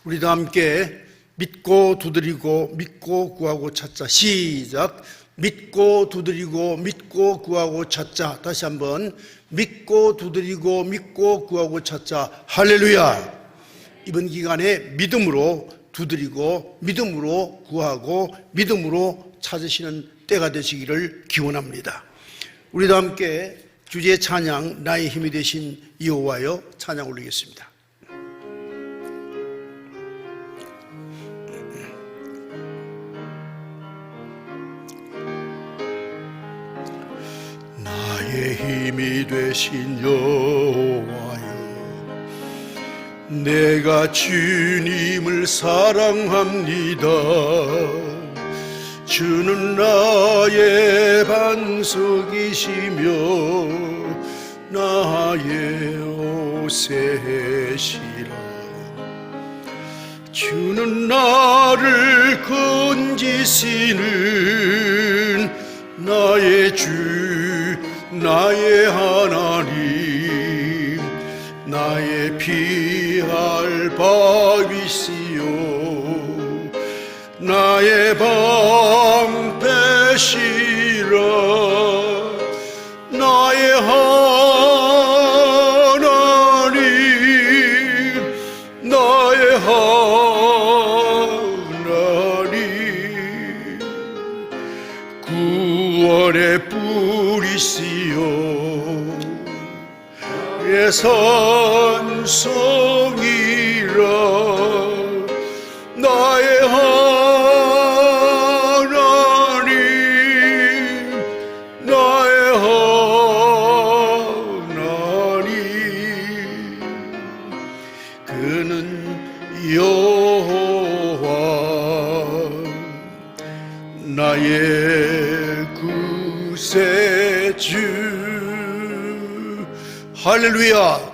우리도 함께 믿고 두드리고 믿고 구하고 찾자. 시작. 믿고 두드리고 믿고 구하고 찾자. 다시 한번 믿고 두드리고 믿고 구하고 찾자. 할렐루야. 이번 기간에 믿음으로 두드리고 믿음으로 구하고 믿음으로 찾으시는 때가 되시기를 기원합니다. 우리도 함께 주제의 찬양, 나의 힘이 되신 여호와여 찬양 올리겠습니다. 나의 힘이 되신 여호와여, 내가 주님을 사랑합니다. 주는 나의 반석이시며 나의 오셋이라. 주는 나를 건지시는 나의 주, 나의 하나님, 나의 피할 바위시요 나의 방패시라. 나의 하나님, 나의 하나님, 구원의 뿌리시요 산성이라. 나의 하나님, 나의 하나님, 그는 여호와 나의 구세주. 할렐루야.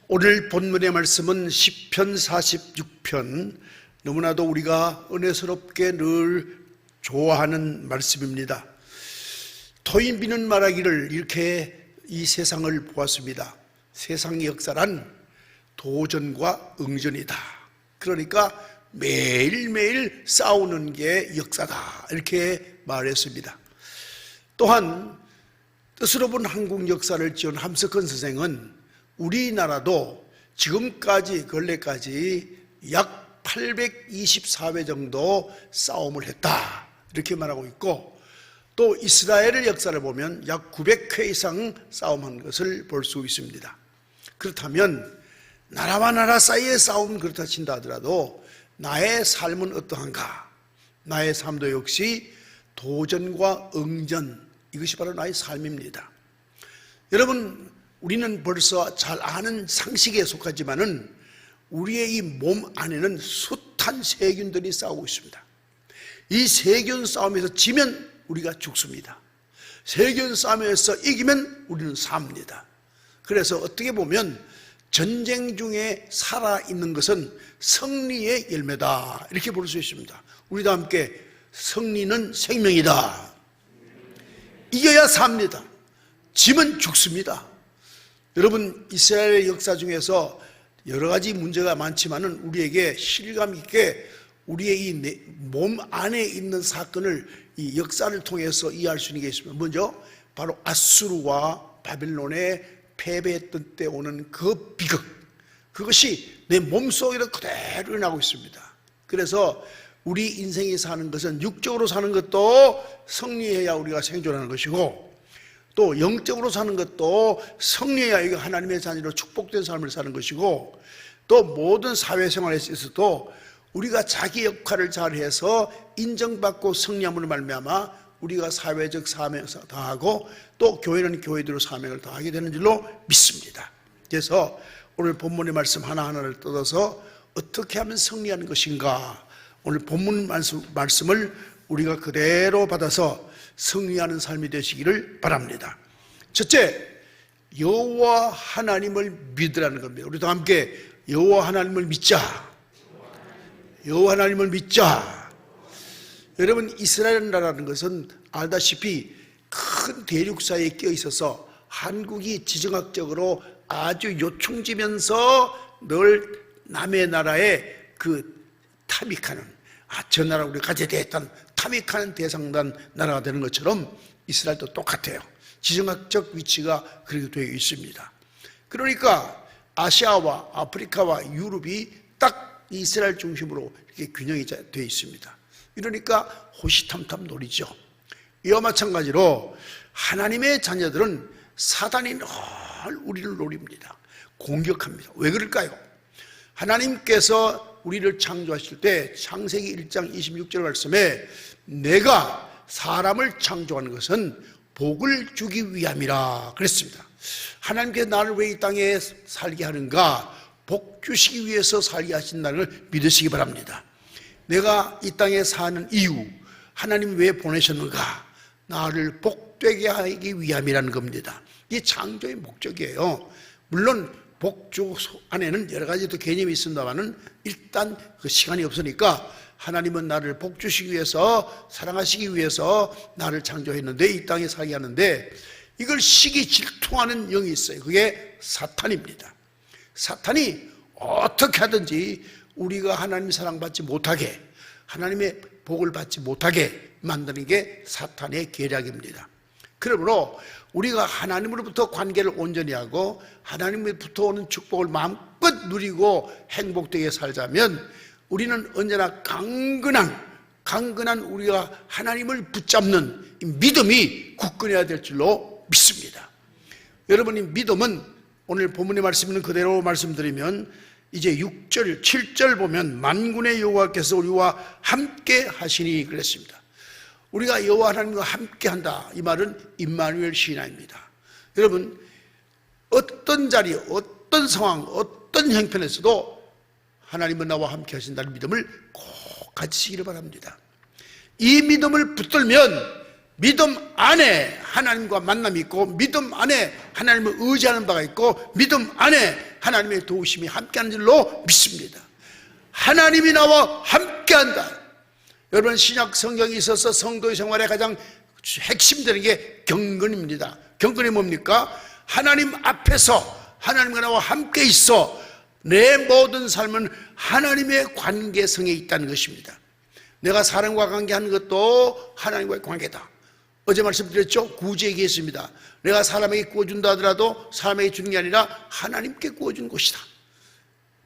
오늘 본문의 말씀은 시편 46편, 너무나도 우리가 은혜스럽게 늘 좋아하는 말씀입니다. 토인 비는 말하기를 이렇게 이 세상을 보았습니다. 세상의 역사란 도전과 응전이다. 그러니까 매일매일 싸우는 게 역사다, 이렇게 말했습니다. 또한 뜻으로 본 한국 역사를 지은 함석헌 선생은 우리나라도 지금까지 근래까지 약 824회 정도 싸움을 했다, 이렇게 말하고 있고, 또 이스라엘의 역사를 보면 약 900회 이상 싸움한 것을 볼 수 있습니다. 그렇다면 나라와 나라 사이의 싸움 그렇다 친다 하더라도 나의 삶은 어떠한가? 나의 삶도 역시 도전과 응전, 이것이 바로 나의 삶입니다. 여러분, 우리는 벌써 잘 아는 상식에 속하지만은 우리의 이 몸 안에는 숱한 세균들이 싸우고 있습니다. 이 세균 싸움에서 지면 우리가 죽습니다. 세균 싸움에서 이기면 우리는 삽니다. 그래서 어떻게 보면 전쟁 중에 살아있는 것은 승리의 열매다, 이렇게 볼 수 있습니다. 우리도 함께 승리는 생명이다. 이겨야 삽니다. 지면 죽습니다. 여러분, 이스라엘의 역사 중에서 여러 가지 문제가 많지만은 우리에게 실감 있게 우리의 이 몸 안에 있는 사건을 이 역사를 통해서 이해할 수 있는 게 있습니다. 먼저 바로 아수르와 바벨론에 패배했던 때 오는 그 비극, 그것이 내 몸속에도 그대로 일어나고 있습니다. 그래서 우리 인생이 사는 것은 육적으로 사는 것도 승리해야 우리가 생존하는 것이고, 또 영적으로 사는 것도 승리해야 이거 하나님의 자녀로 축복된 삶을 사는 것이고, 또 모든 사회생활에 있어서도 우리가 자기 역할을 잘해서 인정받고 승리함으로 말미암아 우리가 사회적 사명을 다하고 또 교회는 교회대로 사명을 다하게 되는 줄로 믿습니다. 그래서 오늘 본문의 말씀 하나하나를 뜯어서 어떻게 하면 승리하는 것인가, 오늘 본문 말씀을 우리가 그대로 받아서 승리하는 삶이 되시기를 바랍니다. 첫째, 여호와 하나님을 믿으라는 겁니다. 우리도 함께 여호와 하나님을 믿자. 여호와 하나님을 믿자. 여러분, 이스라엘 나라라는 것은 알다시피 큰 대륙 사이에 끼어 있어서 한국이 지정학적으로 아주 요충지면서 늘 남의 나라에 그 탐닉하는, 저 나라 우리가 가져야 되겠다는 탐닉하는 대상단 나라가 되는 것처럼 이스라엘도 똑같아요. 지정학적 위치가 그렇게 되어 있습니다. 그러니까 아시아와 아프리카와 유럽이 딱 이스라엘 중심으로 이렇게 균형이 되어 있습니다. 이러니까 호시탐탐 노리죠. 이와 마찬가지로 하나님의 자녀들은 사단이 늘 우리를 노립니다. 공격합니다. 왜 그럴까요? 하나님께서 우리를 창조하실 때 창세기 1장 26절 말씀에 내가 사람을 창조한 것은 복을 주기 위함이라 그랬습니다. 하나님께서 나를 왜 이 땅에 살게 하는가? 복 주시기 위해서 살게 하신다는 걸 믿으시기 바랍니다. 내가 이 땅에 사는 이유, 하나님 왜 보내셨는가? 나를 복되게 하기 위함이라는 겁니다. 이게 창조의 목적이에요. 물론 복주 안에는 여러 가지 또 개념이 있습니다만은 일단 그 시간이 없으니까 하나님은 나를 복주시기 위해서, 사랑하시기 위해서 나를 창조했는데 이 땅에 살게 하는데, 이걸 시기 질투하는 영이 있어요. 그게 사탄입니다. 사탄이 어떻게 하든지 우리가 하나님 사랑받지 못하게, 하나님의 복을 받지 못하게 만드는 게 사탄의 계략입니다. 그러므로 우리가 하나님으로부터 관계를 온전히 하고 하나님으로부터 오는 축복을 마음껏 누리고 행복되게 살자면 우리는 언제나 강건한 우리가 하나님을 붙잡는 믿음이 굳건해야 될 줄로 믿습니다. 여러분, 이 믿음은 오늘 본문의 말씀 있는 그대로 말씀드리면 이제 6절, 7절 보면 만군의 여호와께서 우리와 함께 하시니 그랬습니다. 우리가 여호와 하나님과 함께 한다, 이 말은 임마누엘 신화입니다. 여러분, 어떤 자리, 어떤 상황, 어떤 형편에서도 하나님은 나와 함께 하신다는 믿음을 꼭 가지시기를 바랍니다. 이 믿음을 붙들면 믿음 안에 하나님과 만남이 있고, 믿음 안에 하나님을 의지하는 바가 있고, 믿음 안에 하나님의 도우심이 함께하는 줄로 믿습니다. 하나님이 나와 함께한다. 여러분, 신약 성경에 있어서 성도의 생활에 가장 핵심되는 게 경건입니다. 경건이 뭡니까? 하나님 앞에서 하나님과 나와 함께 있어 내 모든 삶은 하나님의 관계성에 있다는 것입니다. 내가 사람과 관계하는 것도 하나님과의 관계다. 어제 말씀드렸죠? 구제 얘기했습니다. 내가 사람에게 구워준다 하더라도 사람에게 주는 게 아니라 하나님께 구워준 것이다.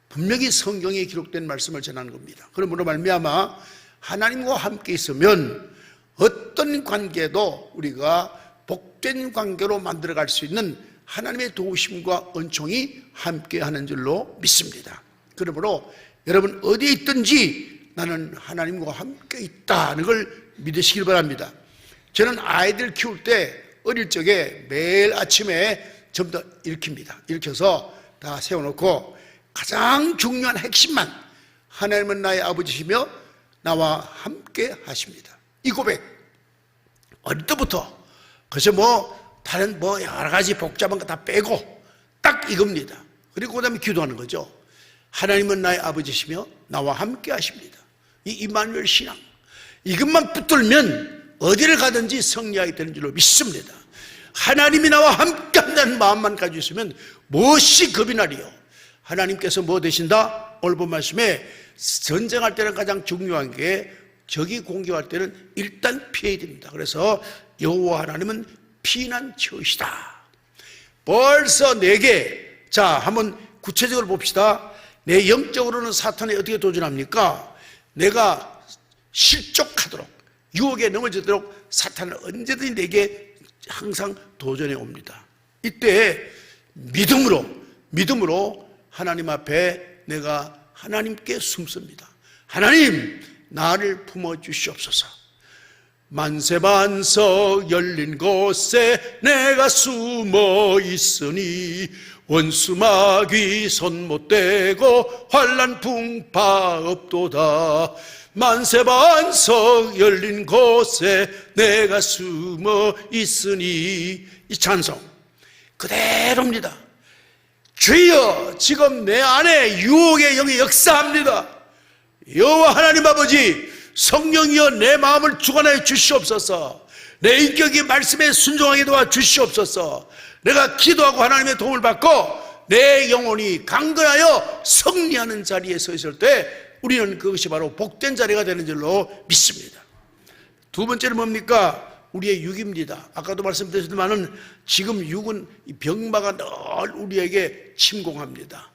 분명히 성경에 기록된 말씀을 전하는 겁니다. 그러므로 말미암아 하나님과 함께 있으면 어떤 관계도 우리가 복된 관계로 만들어갈 수 있는 하나님의 도우심과 은총이 함께하는 줄로 믿습니다. 그러므로 여러분 어디에 있든지 나는 하나님과 함께 있다는 걸 믿으시길 바랍니다. 저는 아이들 키울 때 어릴 적에 매일 아침에 전부 다 일으킵니다. 일으켜서 다 세워놓고 가장 중요한 핵심만, 하나님은 나의 아버지시며 나와 함께 하십니다. 이 고백 어릴 때부터, 그래서 다른 여러 가지 복잡한 거 다 빼고 딱 이겁니다. 그리고 그 다음에 기도하는 거죠. 하나님은 나의 아버지시며 나와 함께 하십니다. 이 임마누엘 신앙, 이것만 붙들면 어디를 가든지 승리하게 되는 줄로 믿습니다. 하나님이 나와 함께 한다는 마음만 가지고 있으면 무엇이 겁이 나리요. 하나님께서 뭐 되신다? 오늘 본 말씀에 전쟁할 때는 가장 중요한 게 적이 공격할 때는 일단 피해야 됩니다. 그래서 여호와 하나님은 피난처이시다. 벌써 4개. 자, 한번 구체적으로 봅시다. 내 영적으로는 사탄에 어떻게 도전합니까? 내가 실족하도록, 유혹에 넘어지도록 사탄은 언제든지 내게 항상 도전해 옵니다. 이때 믿음으로 하나님 앞에 내가 하나님께 숨습니다. 하나님, 나를 품어주시옵소서. 만세반석 열린 곳에 내가 숨어 있으니 원수 마귀 손 못 대고 환난 풍파 없도다. 만세반석 열린 곳에 내가 숨어 있으니, 이 찬송 그대로입니다. 주여, 지금 내 안에 유혹의 영이 역사합니다. 여호와 하나님 아버지, 성령이여 내 마음을 주관하여 주시옵소서. 내 인격이 말씀에 순종하게 도와 주시옵소서. 내가 기도하고 하나님의 도움을 받고 내 영혼이 강건하여 승리하는 자리에 서 있을 때 우리는 그것이 바로 복된 자리가 되는 줄로 믿습니다. 두 번째는 뭡니까? 우리의 육입니다. 아까도 말씀드렸지만은 지금 육은 병마가 늘 우리에게 침공합니다.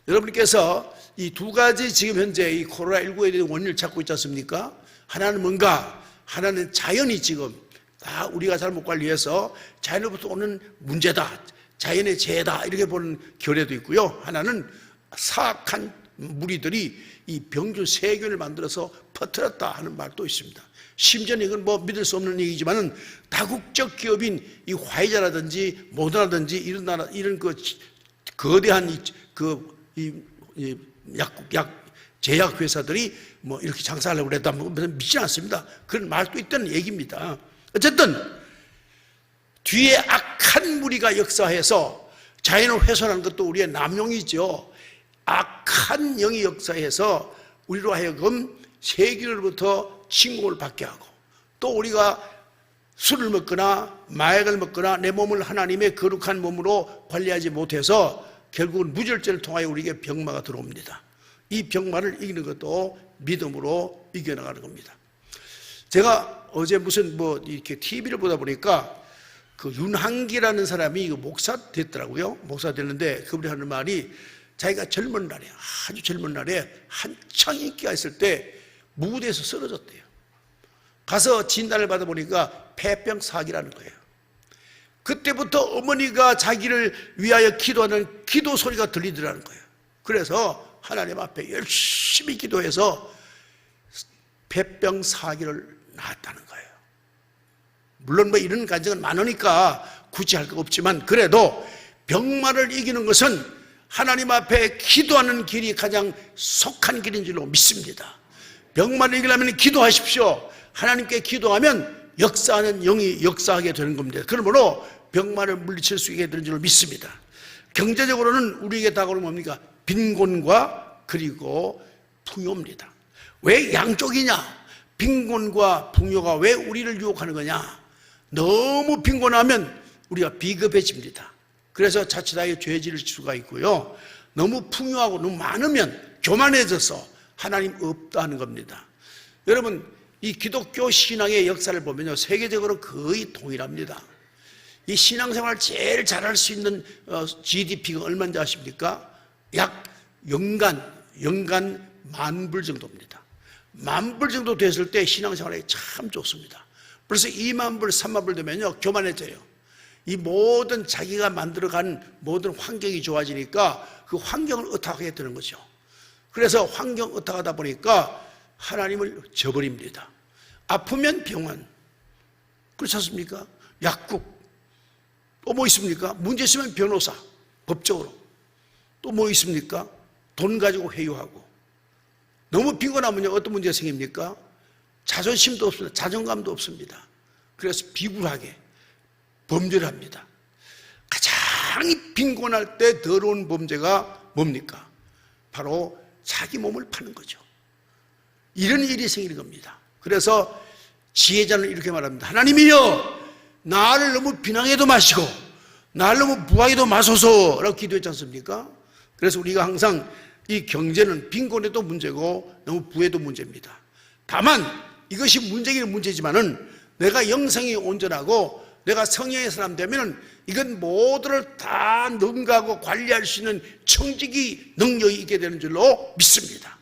여러분께서 이 두 가지 지금 현재 이 코로나19에 대한 원인을 찾고 있지 않습니까? 하나는 뭔가? 하나는 자연이 지금 다 우리가 잘못 관리해서 자연으로부터 오는 문제다, 자연의 재해다 이렇게 보는 견해도 있고요. 하나는 사악한 무리들이 이 병균 세균을 만들어서 퍼뜨렸다 하는 말도 있습니다. 심지어는 이건 뭐 믿을 수 없는 얘기지만은 다국적 기업인 이 화이자라든지 모더나라든지 이런 나라 이런 그 거대한 약 제약 회사들이 뭐 이렇게 장사하려고 그랬다 뭐 믿지 않습니다. 그런 말도 있다는 얘기입니다. 어쨌든 뒤에 악한 무리가 역사해서 자연을 훼손하는 것도 우리의 남용이죠. 악한 영이 역사해서 우리로 하여금 세균으로부터 침공을 받게 하고 또 우리가 술을 먹거나 마약을 먹거나 내 몸을 하나님의 거룩한 몸으로 관리하지 못해서 결국은 무절제를 통하여 우리에게 병마가 들어옵니다. 이 병마를 이기는 것도 믿음으로 이겨나가는 겁니다. 제가 어제 무슨 뭐 이렇게 TV를 보다 보니까 그 윤한기라는 사람이 목사 됐더라고요. 목사 됐는데 그분이 하는 말이 자기가 젊은 날에 아주 젊은 날에 한창 인기가 있을 때 무대에서 쓰러졌대요. 가서 진단을 받아보니까 폐병 사기라는 거예요. 그때부터 어머니가 자기를 위하여 기도하는 기도 소리가 들리더라는 거예요. 그래서 하나님 앞에 열심히 기도해서 폐병 사기를 낳았다는 거예요. 물론 뭐 이런 간증은 많으니까 굳이 할 거 없지만 그래도 병마를 이기는 것은 하나님 앞에 기도하는 길이 가장 속한 길인 줄로 믿습니다. 병마를 이기려면 기도하십시오. 하나님께 기도하면 역사하는 영이 역사하게 되는 겁니다. 그러므로 병마를 물리칠 수 있게 되는 줄로 믿습니다. 경제적으로는 우리에게 다가오는 뭡니까? 빈곤과 그리고 풍요입니다. 왜 양쪽이냐? 빈곤과 풍요가 왜 우리를 유혹하는 거냐? 너무 빈곤하면 우리가 비겁해집니다. 그래서 자칫하여 죄 지을 수가 있고요. 너무 풍요하고 너무 많으면 교만해져서 하나님 없다 하는 겁니다. 여러분 이 기독교 신앙의 역사를 보면요 세계적으로 거의 동일합니다. 이 신앙생활을 제일 잘할 수 있는 GDP가 얼마인지 아십니까? 약 연간 10,000불 정도입니다. 10,000불 정도 됐을 때 신앙생활이 참 좋습니다. 벌써 20,000불, 30,000불 되면요 교만해져요. 이 모든 자기가 만들어간 모든 환경이 좋아지니까 그 환경을 의탁하게 되는 거죠. 그래서 환경 의탁하다 보니까 하나님을 저버립니다. 아프면 병원, 그렇지 않습니까? 약국, 또 뭐 있습니까? 문제 있으면 변호사, 법적으로. 또 뭐 있습니까? 돈 가지고 회유하고. 너무 빈곤하면요 어떤 문제가 생깁니까? 자존심도 없습니다. 자존감도 없습니다. 그래서 비굴하게 범죄를 합니다. 가장 빈곤할 때 더러운 범죄가 뭡니까? 바로 자기 몸을 파는 거죠. 이런 일이 생기는 겁니다. 그래서 지혜자는 이렇게 말합니다. 하나님이여 나를 너무 비난해도 마시고 나를 너무 부하게도 마소서 라고 기도했지 않습니까? 그래서 우리가 항상 이 경제는 빈곤에도 문제고 너무 부에도 문제입니다. 다만 이것이 문제긴 문제지만은 내가 영성이 온전하고 내가 성령의 사람 되면은 이건 모두를 다 능가하고 관리할 수 있는 청지기 능력이 있게 되는 줄로 믿습니다.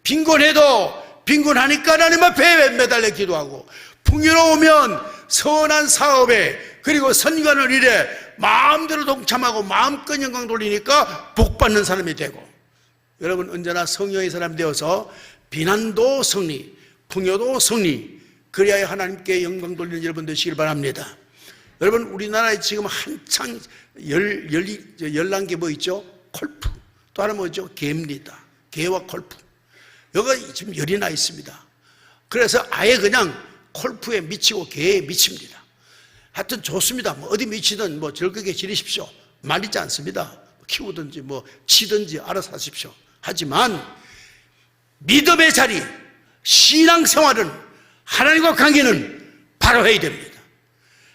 빈곤해도 빈곤하니까 하나님 앞에 매달려 기도하고 풍요로우면 선한 사업에 그리고 선관을 일에 마음대로 동참하고 마음껏 영광 돌리니까 복받는 사람이 되고 여러분 언제나 성령의 사람 되어서 비난도 승리, 풍요도 승리 그래야 하나님께 영광 돌리는 여러분 되시길 바랍니다. 여러분 우리나라에 지금 한창 열난 게 뭐 있죠? 골프. 또 하나 뭐죠? 개입니다. 개와 골프. 여기가 지금 열이 나 있습니다. 그래서 아예 그냥 골프에 미치고 개에 미칩니다. 하여튼 좋습니다. 뭐 어디 미치든 뭐 즐겁게 지내십시오. 말리지 않습니다. 키우든지 뭐 치든지 알아서 하십시오. 하지만 믿음의 자리, 신앙생활은 하나님과 관계는 바로 해야 됩니다.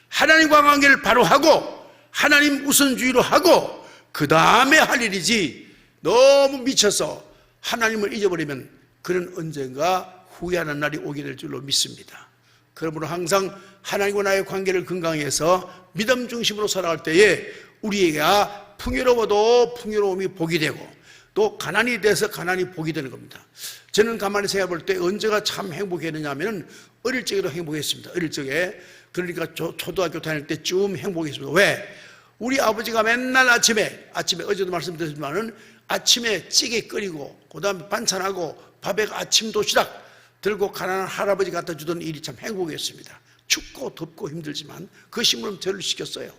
하나님과 관계를 바로 하고 하나님 우선주의로 하고 그 다음에 할 일이지, 너무 미쳐서 하나님을 잊어버리면 그는 언젠가 후회하는 날이 오게 될 줄로 믿습니다. 그러므로 항상 하나님과 나의 관계를 건강히 해서 믿음 중심으로 살아갈 때에 우리가 풍요로워도 풍요로움이 복이 되고, 또 가난이 돼서 가난이 복이 되는 겁니다. 저는 가만히 생각해 볼 때 언제가 참 행복했느냐 하면 어릴 적에도 행복했습니다. 어릴 적에, 그러니까 초등학교 다닐 때쯤 행복했습니다. 왜? 우리 아버지가 맨날 아침에 어제도 말씀드렸지만은 아침에 찌개 끓이고 그 다음에 반찬하고 밥에 아침 도시락 들고 가난한 할아버지 갖다 주던 일이 참 행복했습니다. 춥고 덥고 힘들지만 그 심부름 저를 시켰어요.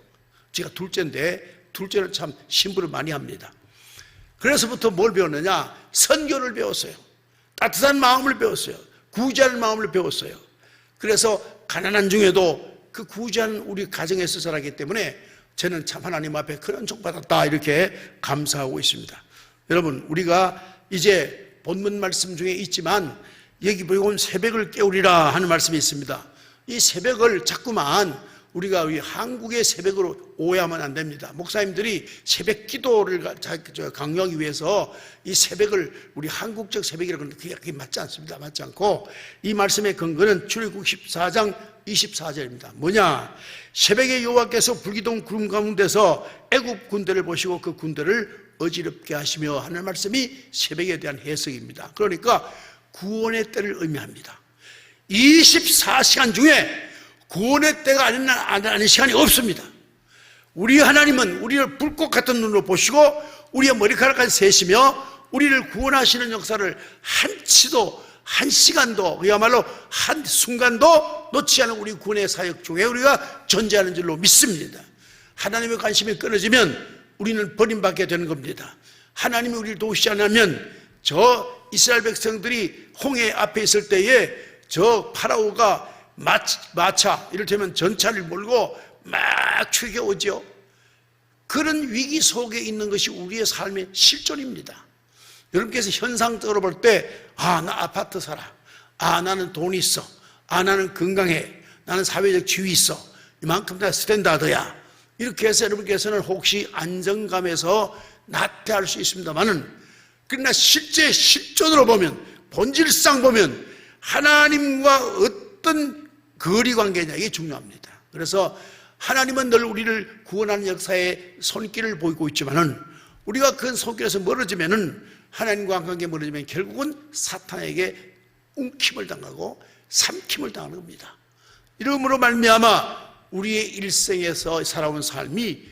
제가 둘째인데 둘째는 참 심부름 많이 합니다. 그래서부터 뭘 배웠느냐? 선교를 배웠어요. 따뜻한 마음을 배웠어요. 구제하는 마음을 배웠어요. 그래서 가난한 중에도 그 구제하는 우리 가정에서 자라기 때문에 저는 참 하나님 앞에 큰 은총 받았다 이렇게 감사하고 있습니다. 여러분, 우리가 이제 본문 말씀 중에 있지만 여기 보면 새벽을 깨우리라 하는 말씀이 있습니다. 이 새벽을 자꾸만 우리가 우리 한국의 새벽으로 오해하면 안 됩니다. 목사님들이 새벽 기도를 강요하기 위해서 이 새벽을 우리 한국적 새벽이라고 하는데 그게 맞지 않습니다. 맞지 않고, 이 말씀의 근거는 출애굽 14장 24절입니다. 뭐냐? 새벽에 여호와께서 불기둥 구름 가운데서 애굽 군대를 보시고 그 군대를 어지럽게 하시며 하는 말씀이 새벽에 대한 해석입니다. 그러니까 구원의 때를 의미합니다. 24시간 중에 구원의 때가 아닌 시간이 없습니다. 우리 하나님은 우리를 불꽃 같은 눈으로 보시고 우리의 머리카락까지 세시며 우리를 구원하시는 역사를 한치도, 한 시간도, 그야말로 한 순간도 놓지 않은 우리 구원의 사역 중에 우리가 존재하는 줄로 믿습니다. 하나님의 관심이 끊어지면 우리는 버림받게 되는 겁니다. 하나님이 우리를 도우시지 않으면 저 이스라엘 백성들이 홍해 앞에 있을 때에 저 파라오가 마차, 이를테면 전차를 몰고 막 추격오죠. 그런 위기 속에 있는 것이 우리의 삶의 실존입니다. 여러분께서 현상적으로 볼 때, 나 아파트 살아. 나는 돈이 있어. 나는 건강해. 나는 사회적 지위 있어. 이만큼 다 스탠다드야. 이렇게 해서 여러분께서는 혹시 안정감에서 나태할 수 있습니다만은, 그러나 실제 실존으로 보면, 본질상 보면 하나님과 어떤 거리관계냐, 이게 중요합니다. 그래서 하나님은 늘 우리를 구원하는 역사에 손길을 보이고 있지만은 우리가 그 손길에서 멀어지면은, 하나님과 관계 멀어지면 결국은 사탄에게 움킴을 당하고 삼킴을 당하는 겁니다. 이러므로 말미암아 우리의 일생에서 살아온 삶이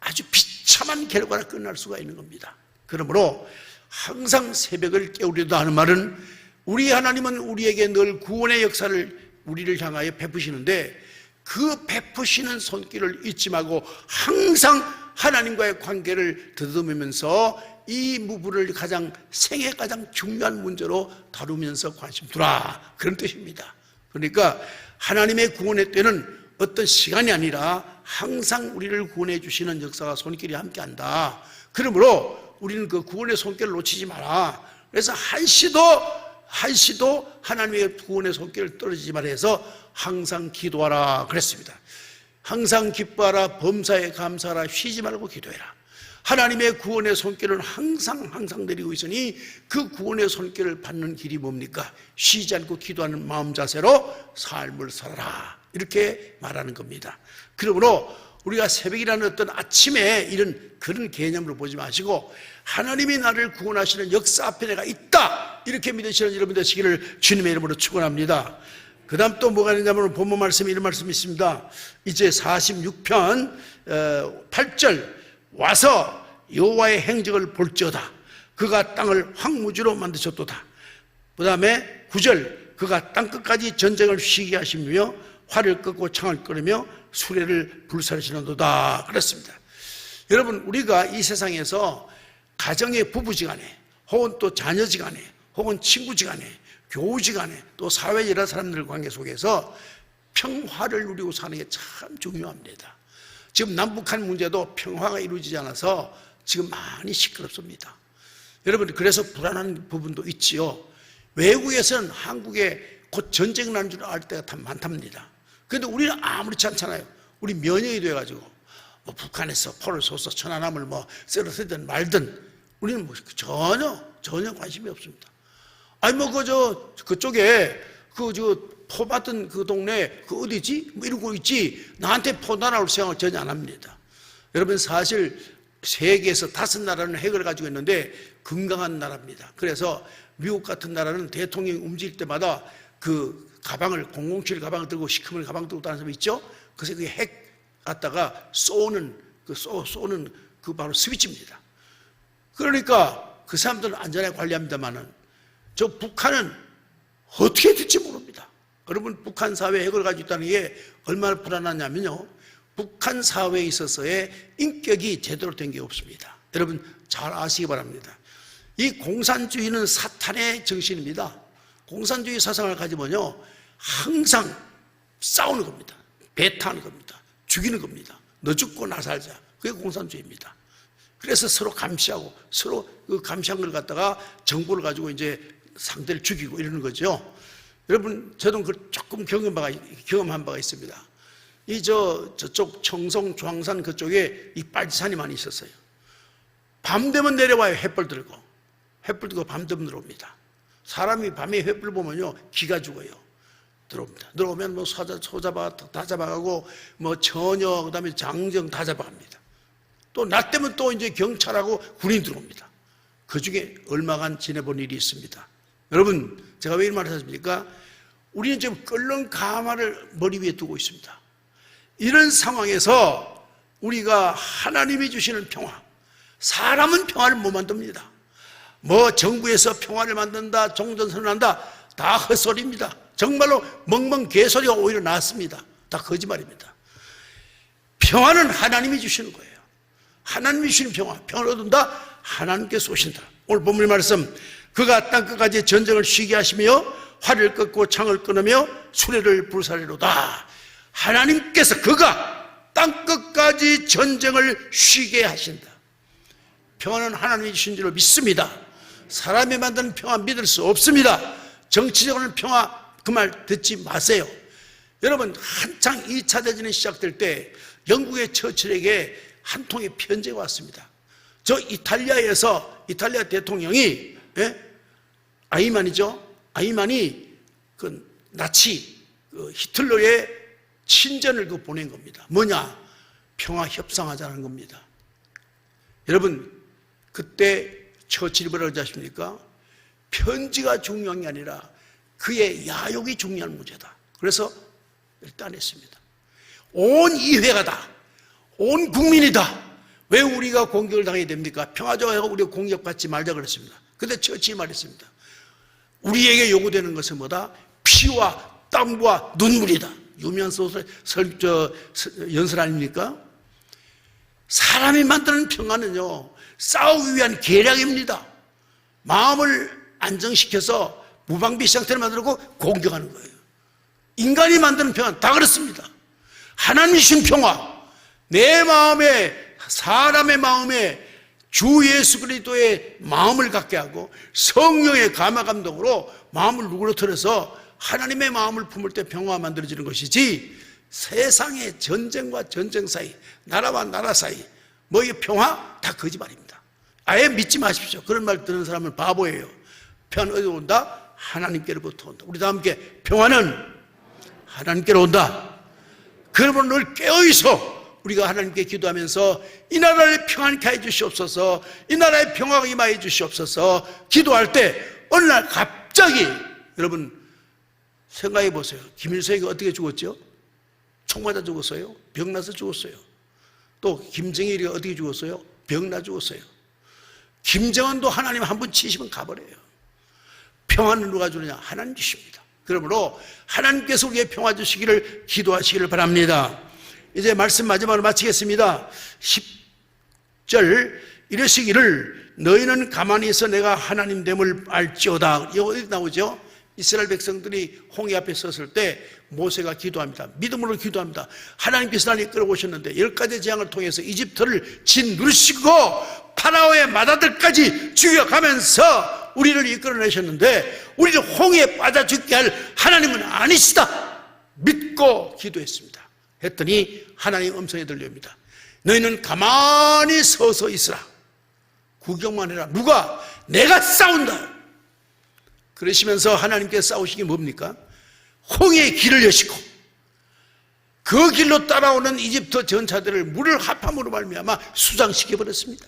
아주 비참한 결과로 끝날 수가 있는 겁니다. 그러므로 항상 새벽을 깨우리다 하는 말은, 우리 하나님은 우리에게 늘 구원의 역사를 우리를 향하여 베푸시는데 그 베푸시는 손길을 잊지 말고 항상 하나님과의 관계를 더듬으면서 이 부분을 생애 가장 중요한 문제로 다루면서 관심 두라, 그런 뜻입니다. 그러니까 하나님의 구원의 때는 어떤 시간이 아니라 항상 우리를 구원해 주시는 역사가 손길이 함께한다. 그러므로 우리는 그 구원의 손길을 놓치지 마라. 그래서 한시도 하나님의 구원의 손길을 떨어지지 말아 해서 항상 기도하라 그랬습니다. 항상 기뻐하라, 범사에 감사하라, 쉬지 말고 기도해라. 하나님의 구원의 손길은 항상 내리고 있으니 그 구원의 손길을 받는 길이 뭡니까? 쉬지 않고 기도하는 마음 자세로 삶을 살아라, 이렇게 말하는 겁니다. 그러므로 우리가 새벽이라는 어떤 아침에 이런 그런 개념으로 보지 마시고 하나님이 나를 구원하시는 역사 앞에 내가 있다, 이렇게 믿으시는 여러분 되시기를 주님의 이름으로 축원합니다. 그 다음 또 뭐가 있냐면 본문 말씀에 이런 말씀이 있습니다. 이제 46편 8절, 와서 여호와의 행적을 볼지어다. 그가 땅을 황무지로 만드셨도다. 그 다음에 9절, 그가 땅끝까지 전쟁을 쉬게 하시며 활을 끄고 창을 끄르며 수레를 불살시는도다 그랬습니다. 여러분, 우리가 이 세상에서 가정의 부부지간에 혹은 또 자녀지간에 혹은 친구지간에 교우지간에 또 사회에 여러 사람들 관계 속에서 평화를 누리고 사는 게 참 중요합니다. 지금 남북한 문제도 평화가 이루어지지 않아서 지금 많이 시끄럽습니다. 여러분, 그래서 불안한 부분도 있지요. 외국에서는 한국에 곧 전쟁 난 줄 알 때가 참 많답니다. 그런데 우리는 아무렇지 않잖아요. 우리 면역이 돼가지고 뭐 북한에서 포를 쏘서 천안함을 뭐 쓰러뜨리든 말든 우리는 뭐 전혀 관심이 없습니다. 아니 뭐 그쪽에 포 받던 그 동네 그 어디지? 뭐 이러고 있지. 나한테 포 날아올 생각을 전혀 안 합니다. 여러분 사실 세계에서 5나라는 핵을 가지고 있는데 건강한 나라입니다. 그래서 미국 같은 나라는 대통령이 움직일 때마다 그 가방을 007 가방을 들고 시커먼 가방 들고 다니는 사람이 있죠. 그래서 그 핵 갖다가 쏘는 그 바로 스위치입니다. 그러니까 그 사람들은 안전하게 관리합니다만은 저 북한은 어떻게 될지 모릅니다. 여러분 북한 사회에 핵을 가지고 있다는 게 얼마나 불안하냐면요. 북한 사회에 있어서의 인격이 제대로 된 게 없습니다. 여러분 잘 아시기 바랍니다. 이 공산주의는 사탄의 정신입니다. 공산주의 사상을 가지면요 항상 싸우는 겁니다. 배타하는 겁니다. 죽이는 겁니다. 너 죽고 나 살자. 그게 공산주의입니다. 그래서 서로 감시하고 서로 그 감시한 걸 갖다가 정보를 가지고 이제 상대를 죽이고 이러는 거죠. 여러분 저도 조금 경험한 바가 있습니다. 저쪽 청송 중앙산 그쪽에 이 빨치산이 많이 있었어요. 밤 되면 내려와요. 횃불 들고 밤 되면 들어옵니다. 사람이 밤에 횃불 보면요 기가 죽어요. 들어옵니다. 들어오면 뭐 소 다 잡아가고 뭐 처녀 그다음에 장정 다 잡아갑니다. 또 낮 되면 또 이제 경찰하고 군인 들어옵니다. 그 중에 얼마간 지내본 일이 있습니다. 여러분 제가 왜 이런 말을 하십니까? 우리는 지금 끓는 가마를 머리 위에 두고 있습니다. 이런 상황에서 우리가 하나님이 주시는 평화, 사람은 평화를 못 만듭니다. 뭐 정부에서 평화를 만든다, 종전선언한다, 다 헛소리입니다. 정말로 멍멍 개소리가 오히려 낫습니다. 다 거짓말입니다. 평화는 하나님이 주시는 거예요. 하나님이 주시는 평화를 얻는다, 하나님께서 오신다. 오늘 본문 말씀, 그가 땅끝까지 전쟁을 쉬게 하시며 활을 꺾고 창을 끊으며 수레를 불사리로다. 하나님께서 그가 땅끝까지 전쟁을 쉬게 하신다. 평화는 하나님이 주신 줄로 믿습니다. 사람이 만드는 평화 믿을 수 없습니다. 정치적으로는 평화 그 말 듣지 마세요. 여러분 한창 2차 대전이 시작될 때 영국의 처칠에게 한 통의 편지가 왔습니다. 저 이탈리아 대통령이 아이만이 그 나치 히틀러의 친전을 보낸 겁니다. 뭐냐? 평화 협상하자는 겁니다. 여러분 그때 처칠이 뭐라고 하십니까? 편지가 중요한 게 아니라 그의 야욕이 중요한 문제다. 그래서 일단 했습니다. 온 이회가 다, 온 국민이 다 왜 우리가 공격을 당해야 됩니까? 평화적으로 우리가 공격받지 말자 그랬습니다. 그런데 처칠이 말했습니다. 우리에게 요구되는 것은 뭐다? 피와 땀과 눈물이다. 유명한 연설 아닙니까? 사람이 만드는 평화는요 싸우기 위한 계략입니다. 마음을 안정시켜서 무방비 상태를 만들고 공격하는 거예요. 인간이 만드는 평화 다 그렇습니다. 하나님이 주신 평화, 내 마음에, 사람의 마음에 주 예수 그리스도의 마음을 갖게 하고 성령의 감화 감동으로 마음을 누그러뜨려서 하나님의 마음을 품을 때 평화가 만들어지는 것이지, 세상의 전쟁과 전쟁 사이, 나라와 나라 사이 뭐 이게 평화? 다 거짓말입니다. 아예 믿지 마십시오. 그런 말 듣는 사람은 바보예요. 평화는 어디로 온다? 하나님께로부터 온다. 우리 다 함께 평화는 하나님께로 온다. 그러면 늘 깨어있어 우리가 하나님께 기도하면서 이 나라를 평안케 해 주시옵소서, 이 나라에 평화가 임하여 주시옵소서 기도할 때 어느 날 갑자기, 여러분 생각해 보세요. 김일성이 어떻게 죽었죠? 총 맞아 죽었어요. 병나서 죽었어요. 또 김정일이 어떻게 죽었어요? 병나 죽었어요. 김정은도 하나님 한 번 치시면 가버려요. 평화는 누가 주느냐? 하나님 주십니다. 그러므로 하나님께서 우리의 평화 주시기를 기도하시기를 바랍니다. 이제 말씀 마지막으로 마치겠습니다. 10절 이러시기를 너희는 가만히 있어 내가 하나님됨을 알지어다. 이거 어디 나오죠? 이스라엘 백성들이 홍해 앞에 섰을 때 모세가 기도합니다. 믿음으로 기도합니다. 하나님께서 나를 이끌어오셨는데 10가지 재앙을 통해서 이집트를 짓누르시고 파라오의 맏아들까지 죽여가면서 우리를 이끌어내셨는데 우리를 홍해에 빠져 죽게 할 하나님은 아니시다. 믿고 기도했습니다. 했더니 하나님 음성이 들려옵니다. 너희는 가만히 서서 있으라. 구경만 해라. 누가? 내가 싸운다. 그러시면서 하나님께 싸우신 게 뭡니까? 홍해의 길을 여시고 그 길로 따라오는 이집트 전차들을 물을 합함으로 말미암아 수장시켜 버렸습니다.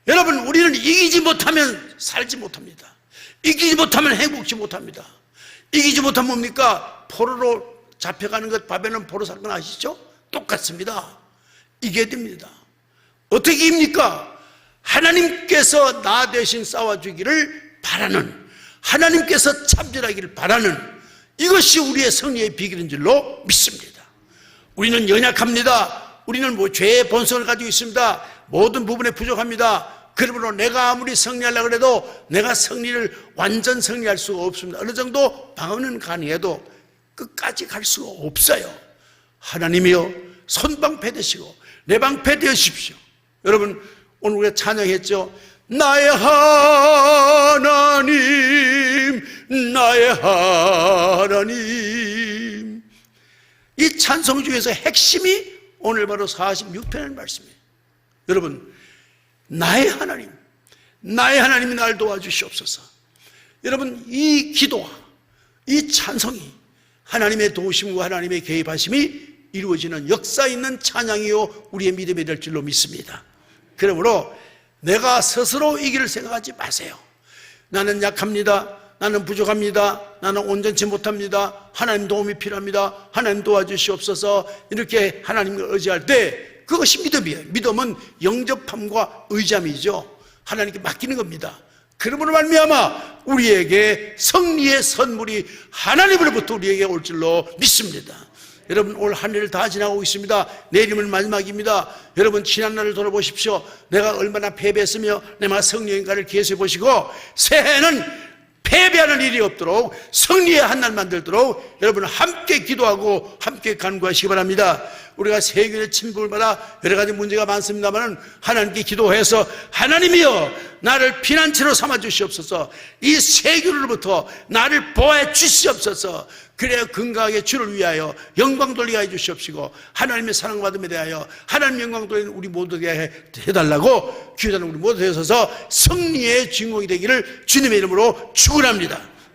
여러분, 우리는 이기지 못하면 살지 못합니다. 이기지 못하면 행복지 못합니다. 이기지 못하면 뭡니까? 포로로 잡혀가는 것, 바벨론 포로 사건 아시죠? 똑같습니다. 이겨야 됩니다. 어떻게 이깁니까? 하나님께서 나 대신 싸워주기를 바라는, 하나님께서 참전하기를 바라는, 이것이 우리의 승리의 비결인 줄로 믿습니다. 우리는 연약합니다. 우리는 죄의 본성을 가지고 있습니다. 모든 부분에 부족합니다. 그러므로 내가 아무리 승리하려고 해도 내가 완전 승리할 수가 없습니다. 어느 정도 방어는 가능해도 끝까지 갈 수가 없어요. 하나님이여 손방패 되시고 내 방패 되십시오. 여러분, 오늘 우리가 찬양했죠. 나의 하나님, 나의 하나님. 이 찬송 중에서 핵심이 오늘 바로 46편의 말씀이에요. 여러분, 나의 하나님, 나의 하나님이 날 도와주시옵소서. 여러분, 이 기도와 이 찬송이 하나님의 도우심과 하나님의 개입하심이 이루어지는 역사 있는 찬양이요 우리의 믿음이 될 줄로 믿습니다. 그러므로 내가 스스로 이기를 생각하지 마세요. 나는 약합니다. 나는 부족합니다. 나는 온전치 못합니다. 하나님 도움이 필요합니다. 하나님 도와주시옵소서. 이렇게 하나님을 의지할 때 그것이 믿음이에요. 믿음은 영접함과 의지함이죠. 하나님께 맡기는 겁니다. 그러므로 말미암아 우리에게 승리의 선물이 하나님으로부터 우리에게 올 줄로 믿습니다. 여러분, 올 한 해를 다 지나고 있습니다. 내일이면 마지막입니다. 여러분, 지난날을 돌아보십시오. 내가 얼마나 패배했으며 내가 승리인가를 기회해 보시고 새해는 패배하는 일이 없도록 승리의 한 날 만들도록 여러분 함께 기도하고 함께 간구하시기 바랍니다. 우리가 세균의 침묵을 받아 여러 가지 문제가 많습니다만 하나님께 기도해서 하나님이여 나를 피난처로 삼아 주시옵소서. 이 세균으로부터 나를 보호해 주시옵소서. 그래야 건강하게 주를 위하여 영광 돌리게 해주시옵시고 하나님의 사랑받음에 대하여 하나님 영광 돌리는 우리 모두에게 해달라고 기도하는 우리 모두 되어서서 승리의 주인공이 되기를 주님의 이름으로 축원합니다.